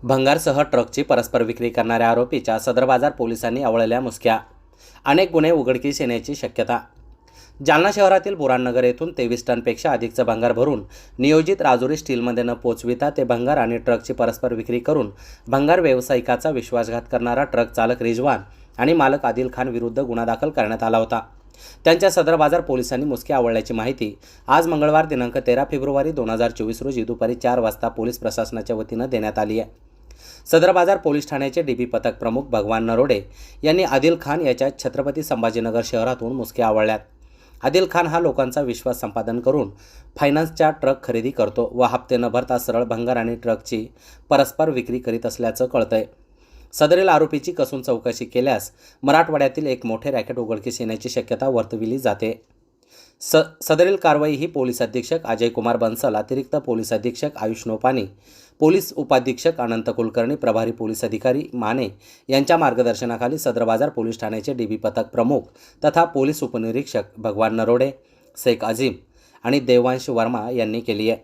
भंगारसह ट्रकची परस्पर विक्री करणाऱ्या आरोपीच्या सदर बाजार पोलिसांनी आवळल्या मुसक्या. अनेक गुन्हे उघडकीस येण्याची शक्यता. जालना शहरातील बुराणनगर येथून 23 टनपेक्षा अधिकचं भंगार भरून नियोजित राजुरी स्टीलमध्ये न पोचविता ते भंगार आणि ट्रकची परस्पर विक्री करून भंगार व्यावसायिकाचा विश्वासघात करणारा ट्रक चालक रिजवान आणि मालक आदिल खान विरुद्ध गुन्हा दाखल करण्यात आला होता. त्यांच्या सदर बाजार पोलिसांनी मुसक्या आवळल्याची माहिती आज मंगळवार दिनांक 13 फेब्रुवारी 2024 रोजी दुपारी 4 वाजता पोलीस प्रशासनाच्या वतीनं देण्यात आली आहे. सदर बाजार पोलीस ठाण्याचे डीबी पथक प्रमुख भगवान नरोडे यांनी आदिल खान याच्या छत्रपती संभाजीनगर शहरातून मुसक्या आवळल्यात. आदिल खान हा लोकांचा विश्वास संपादन करून फायनान्सच्या ट्रक खरेदी करतो व हप्ते न भरता सरळ भंगार आणि ट्रकची परस्पर विक्री करीत असल्याचं कळतंय. सदरील आरोपीची कसून चौकशी केल्यास मराठवाड्यातील एक मोठे रॅकेट उघडकीस येण्याची शक्यता वर्तविली जाते. सदरील कारवाई ही पोलीस अधीक्षक अजय कुमार बन्सल, अतिरिक्त पोलीस अधीक्षक आयुष नोपानी, पोलीस उपाधीक्षक अनंत कुलकर्णी, प्रभारी पोलीस अधिकारी माने यांच्या मार्गदर्शनाखाली सदर बाजार पोलीस ठाण्याचे डीबी पथक प्रमुख तथा पोलीस उपनिरीक्षक भगवान नरोडे, शेख अजीम आणि देवांश वर्मा यांनी केली आहे.